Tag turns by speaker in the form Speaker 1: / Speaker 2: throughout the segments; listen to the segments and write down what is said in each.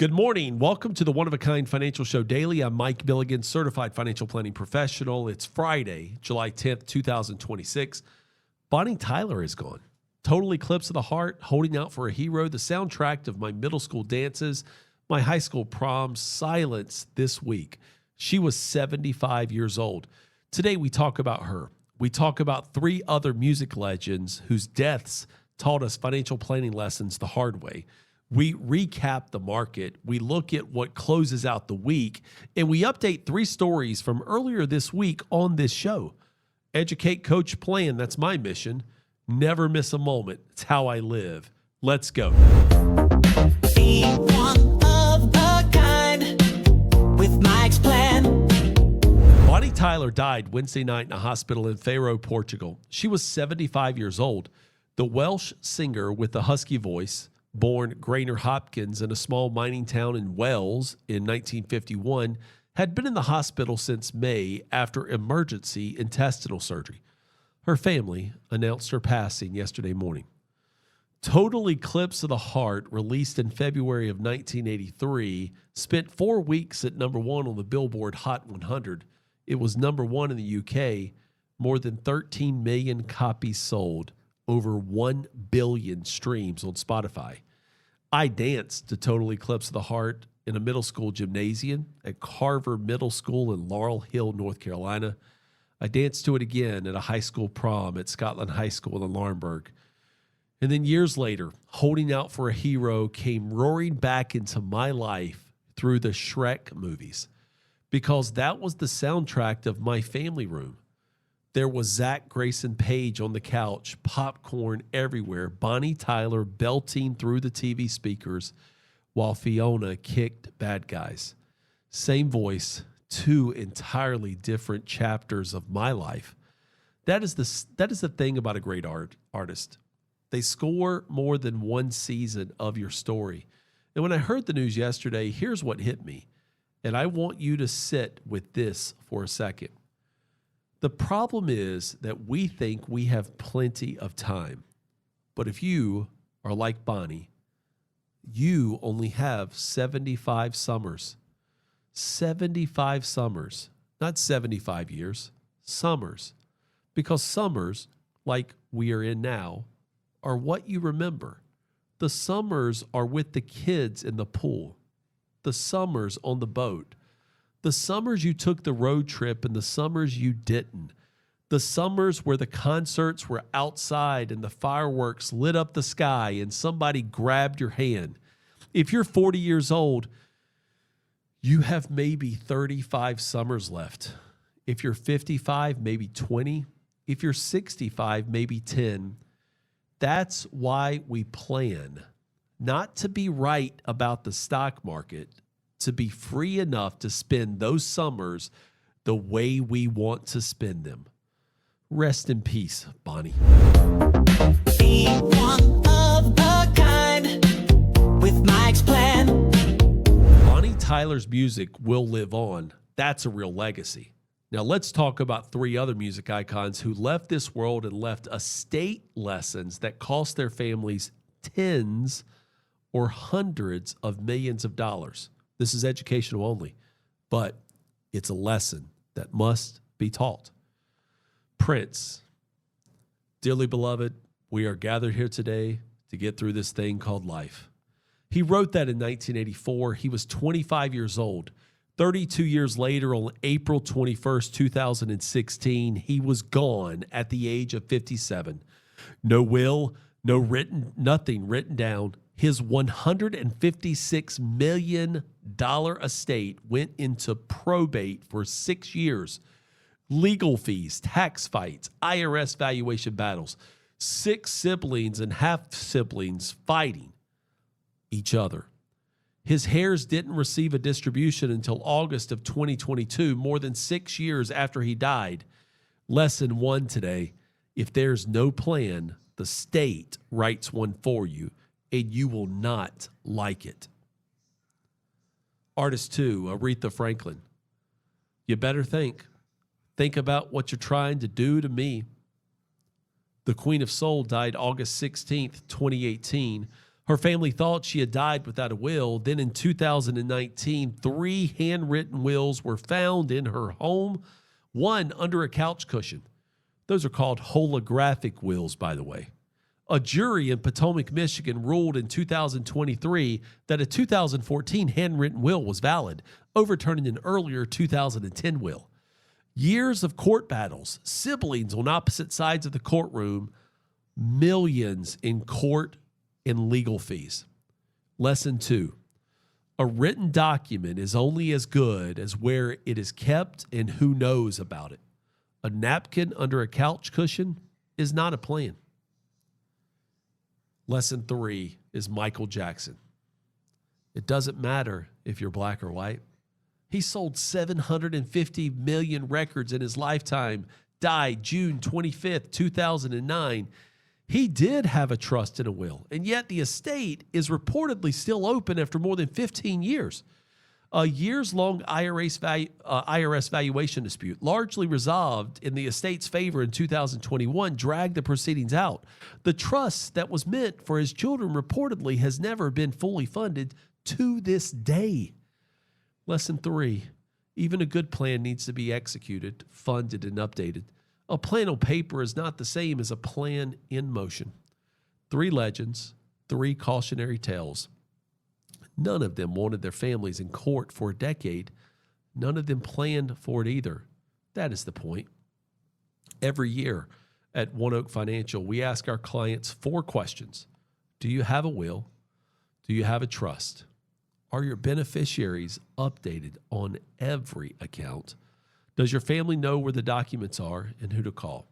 Speaker 1: Good morning. Welcome to the One of a Kind Financial Show Daily. I'm Mike Milligan, certified financial planning professional. It's Friday, July 10th, 2026. Bonnie Tyler is gone. Total eclipse of the heart, holding out for a hero, the soundtrack of my middle school dances, my high school prom, silence this week. She was 75 years old. Today we talk about her. We talk about three other music legends whose deaths taught us financial planning lessons the hard way. We recap the market, we look at what closes out the week, and we update three stories from earlier this week on this show. Educate, coach, plan. That's my mission. Never miss a moment. It's how I live. Let's go.
Speaker 2: Be one of a kind with Mike's plan.
Speaker 1: Bonnie Tyler died Wednesday night in a hospital in Faro, Portugal. She was 75 years old. The Welsh singer with the husky voice, born Grainer Hopkins in a small mining town in Wales in 1951, had been in the hospital since May after emergency intestinal surgery. Her family announced her passing yesterday morning. Total Eclipse of the Heart, released in February of 1983, spent 4 weeks at number one on the Billboard Hot 100. It was number one in the UK, more than 13 million copies sold, over 1 billion streams on Spotify. I danced to Total Eclipse of the Heart in a middle school gymnasium at Carver Middle School in Laurel Hill, North Carolina. I danced to it again at a high school prom at Scotland High School in Laurinburg. And then years later, Holding Out for a Hero came roaring back into my life through the Shrek movies, because that was the soundtrack of my family room. There was Zach Grayson Page on the couch, popcorn everywhere, Bonnie Tyler belting through the TV speakers while Fiona kicked bad guys. Same voice, two entirely different chapters of my life. That is the thing about a great artist. They score more than one season of your story. And when I heard the news yesterday, here's what hit me. And I want you to sit with this for a second. The problem is that we think we have plenty of time. But if you are like Bonnie, you only have 75 summers. 75 summers, not 75 years, summers. Because summers, like we are in now, are what you remember. The summers are with the kids in the pool. The summers on the boat. The summers you took the road trip and the summers you didn't. The summers where the concerts were outside and the fireworks lit up the sky and somebody grabbed your hand. If you're 40 years old, you have maybe 35 summers left. If you're 55, maybe 20. If you're 65, maybe 10. That's why we plan. Not to be right about the stock market, to be free enough to spend those summers the way we want to spend them. Rest in peace, Bonnie.
Speaker 2: Be one of a kind with Mike's plan.
Speaker 1: Bonnie Tyler's music will live on. That's a real legacy. Now let's talk about three other music icons who left this world and left estate lessons that cost their families tens or hundreds of millions of dollars. This is educational only, but it's a lesson that must be taught. Prince. Dearly beloved, we are gathered here today to get through this thing called life. He wrote that in 1984. He was 25 years old. 32 years later, on April 21st, 2016, he was gone at the age of 57. No will, nothing written down. His $156 million estate went into probate for 6 years. Legal fees, tax fights, IRS valuation battles, 6 siblings and half-siblings fighting each other. His heirs didn't receive a distribution until August of 2022, more than 6 years after he died. Lesson 1 today: if there's no plan, the state writes one for you, and you will not like it. Artist 2, Aretha Franklin. You better think. Think about what you're trying to do to me. The Queen of Soul died August 16th, 2018. Her Her family thought she had died without a will. Then in 2019, 3 handwritten wills were found in her home, one under a couch cushion. Those are called holographic wills, by the way. A jury in Potomac, Michigan ruled in 2023 that a 2014 handwritten will was valid, overturning an earlier 2010 will. Years of court battles, siblings on opposite sides of the courtroom, millions in court and legal fees. Lesson 2. A written document is only as good as where it is kept and who knows about it. A napkin under a couch cushion is not a plan. Lesson 3 is Michael Jackson. It doesn't matter if you're black or white. He sold 750 million records in his lifetime, died June 25th, 2009. He did have a trust and a will, and yet the estate is reportedly still open after more than 15 years. A years-long IRS valuation dispute, largely resolved in the estate's favor in 2021, dragged the proceedings out. The trust that was meant for his children reportedly has never been fully funded to this day. Lesson 3, even a good plan needs to be executed, funded, and updated. A plan on paper is not the same as a plan in motion. 3 legends, 3 cautionary tales. None of them wanted their families in court for a decade. None of them planned for it either. That is the point. Every year at One Oak Financial, we ask our clients 4 questions. Do you have a will? Do you have a trust? Are your beneficiaries updated on every account? Does your family know where the documents are and who to call?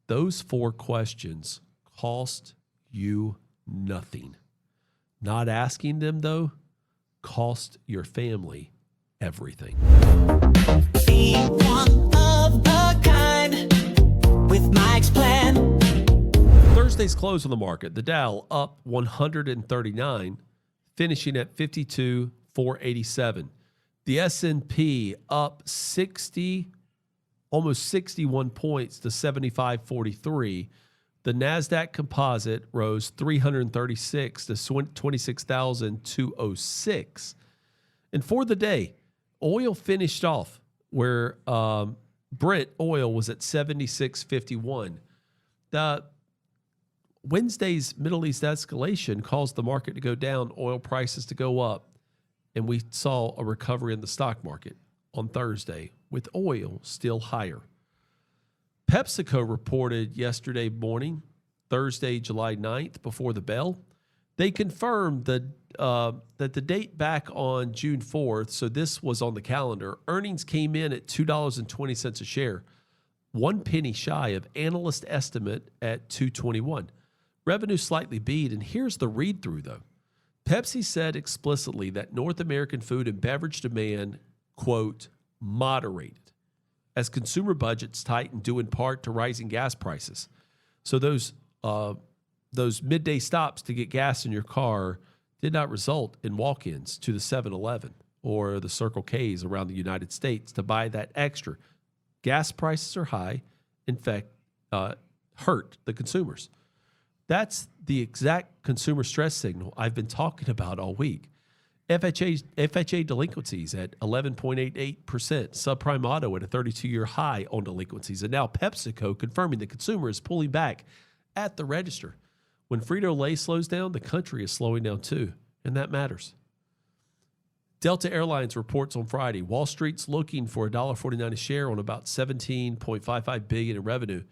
Speaker 1: Those 4 questions cost you nothing. Not asking them, though, cost your family everything.
Speaker 2: Be one of a kind with Mike's plan.
Speaker 1: Thursday's close on the market. The Dow up 139, finishing at 52,487. The S&P up 60, almost 61 points to 75.43. The Nasdaq Composite rose 336 to 26,206. And for the day, oil finished off where Brent oil was at 76.51. The Wednesday's Middle East escalation caused the market to go down, oil prices to go up, and we saw a recovery in the stock market on Thursday with oil still higher. PepsiCo reported yesterday morning, Thursday, July 9th, before the bell. They confirmed that the date back on June 4th, so this was on the calendar, earnings came in at $2.20 a share, 1 penny shy of analyst estimate at $2.21. Revenue slightly beat, and here's the read-through, though. Pepsi said explicitly that North American food and beverage demand, quote, moderated as consumer budgets tightened due in part to rising gas prices. So those midday stops to get gas in your car did not result in walk-ins to the 7-Eleven or the Circle K's around the United States to buy that extra. Gas prices are high, in fact, hurt the consumers. That's the exact consumer stress signal I've been talking about all week. FHA delinquencies at 11.88%, subprime auto at a 32-year high on delinquencies, and now PepsiCo confirming the consumer is pulling back at the register. When Frito-Lay slows down, the country is slowing down too, and that matters. Delta Airlines reports on Friday, Wall Street's looking for $1.49 a share on about $17.55 billion in revenue.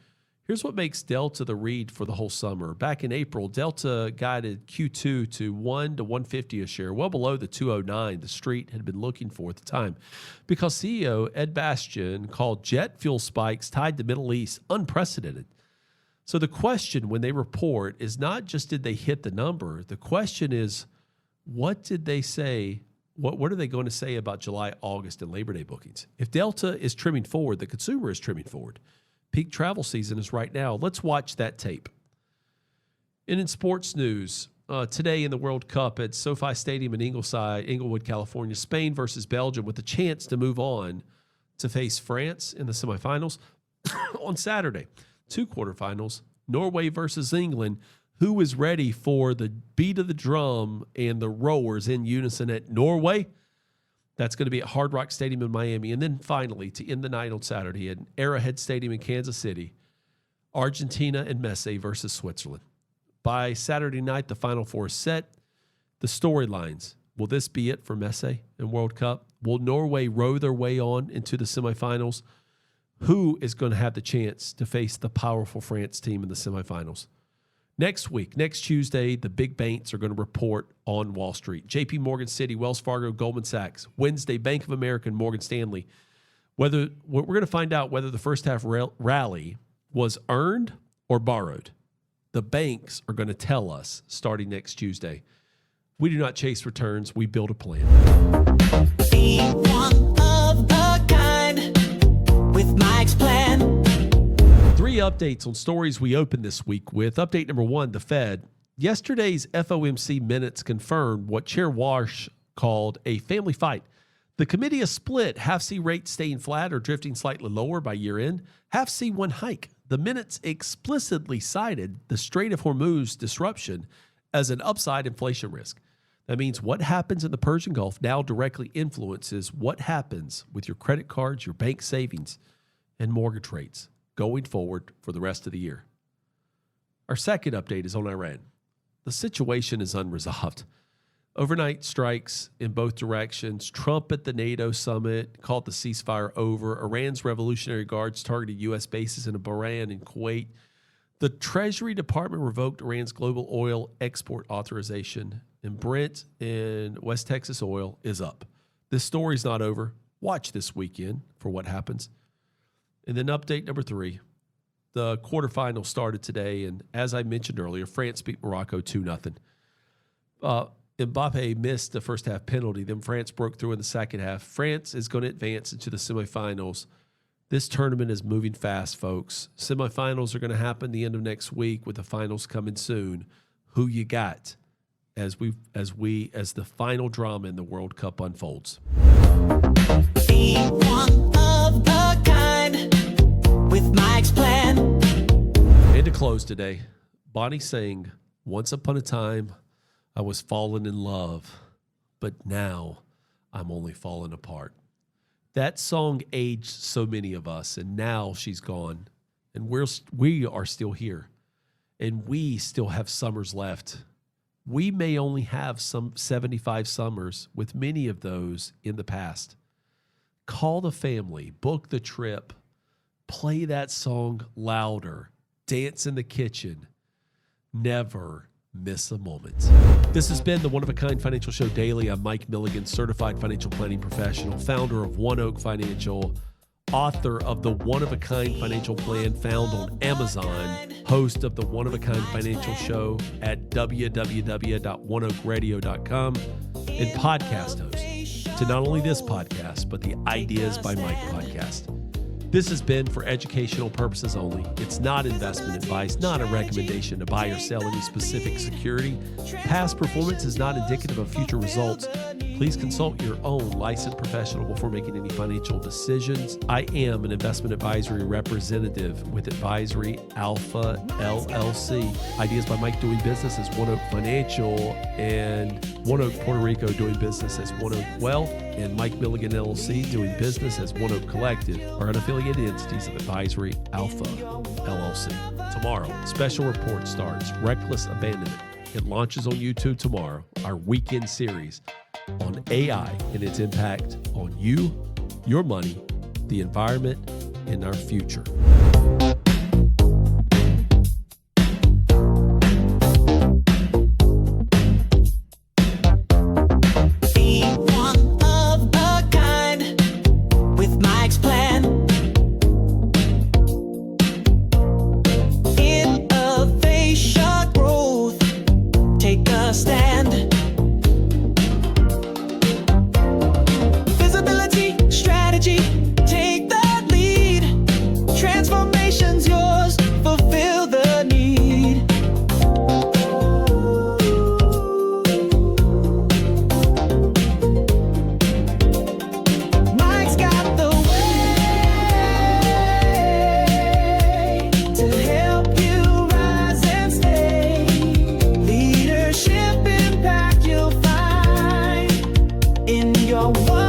Speaker 1: Here's what makes Delta the read for the whole summer. Back in April, Delta guided Q2 to $1 to $1.50 a share, well below the $2.09 the street had been looking for at the time, because CEO Ed Bastian called jet fuel spikes tied to the Middle East unprecedented. So the question when they report is not just did they hit the number, the question is what did they say, what are they going to say about July, August, and Labor Day bookings? If Delta is trimming forward, the consumer is trimming forward. Peak travel season is right now. Let's watch that tape. And in sports news, today in the World Cup at SoFi Stadium in Inglewood, California, Spain versus Belgium with a chance to move on to face France in the semifinals. On Saturday, 2 quarterfinals, Norway versus England, Who is ready for the beat of the drum and the rowers in unison at Norway? That's going to be at Hard Rock Stadium in Miami. And then finally, to end the night on Saturday at Arrowhead Stadium in Kansas City, Argentina and Messi versus Switzerland. By Saturday night, the Final Four is set. The storylines. Will this be it for Messi and World Cup? Will Norway row their way on into the semifinals? Who is going to have the chance to face the powerful France team in the semifinals? Next week, next Tuesday, the big banks are going to report on Wall Street. JP Morgan Citi, Wells Fargo, Goldman Sachs. Wednesday, Bank of America and Morgan Stanley. We're going to find out whether the first half rally was earned or borrowed. The banks are going to tell us starting next Tuesday. We do not chase returns. We build a plan.
Speaker 2: Be one of a kind with Mike's plan.
Speaker 1: 3 updates on stories we opened this week with. Update number 1, the Fed. Yesterday's FOMC minutes confirmed what Chair Walsh called a family fight. The committee is split, half see rates staying flat or drifting slightly lower by year end, half see one hike. The minutes explicitly cited the Strait of Hormuz disruption as an upside inflation risk. That means what happens in the Persian Gulf now directly influences what happens with your credit cards, your bank savings, and mortgage rates going forward for the rest of the year. Our second update is on Iran. The situation is unresolved. Overnight strikes in both directions. Trump at the NATO summit called the ceasefire over. Iran's Revolutionary Guards targeted U.S. bases in Bahrain and Kuwait. The Treasury Department revoked Iran's global oil export authorization. And Brent and West Texas oil is up. This story's not over. Watch this weekend for what happens. And then update number 3, the quarterfinals started today, and as I mentioned earlier, France beat Morocco 2-0. Mbappe missed the first half penalty, then France broke through in the second half. France is going to advance into the semifinals. This tournament is moving fast, folks. Semifinals are going to happen the end of next week with the finals coming soon. Who you got as the final drama in the World Cup unfolds?
Speaker 2: Be one of a kind with Mike's plan.
Speaker 1: And to close today, Bonnie sang, "Once upon a time, I was falling in love, but now I'm only falling apart." That song aged so many of us, and now she's gone, and we are still here, and we still have summers left. We may only have some 75 summers, with many of those in the past. Call the family, book the trip, play that song louder, dance in the kitchen. Never miss a moment. This has been the One of a Kind Financial Show Daily. I'm Mike Milligan, certified financial planning professional, founder of One Oak Financial, author of the One of a Kind Financial Plan found on Amazon, host of the One of a Kind Financial Show at www.oneoakradio.com, and podcast host to not only this podcast, but the Ideas by Mike podcast. This has been for educational purposes only. It's not investment advice, not a recommendation to buy or sell any specific security. Past performance is not indicative of future results. Please consult your own licensed professional before making any financial decisions. I am an investment advisory representative with Advisory Alpha LLC. Ideas by Mike doing business as One Oak Financial, and One Oak Puerto Rico doing business as One Oak Wealth, and Mike Milligan LLC doing business as One Oak Collective are unaffiliated entities of Advisory Alpha LLC. Tomorrow, special report starts, Reckless Abandonment. It launches on YouTube tomorrow, our weekend series on AI and its impact on you, your money, the environment, and our future.
Speaker 2: Be one of a kind with Mike's plan. Innovation, growth, take a stand. Visibility, strategy, take the lead. Transform you're one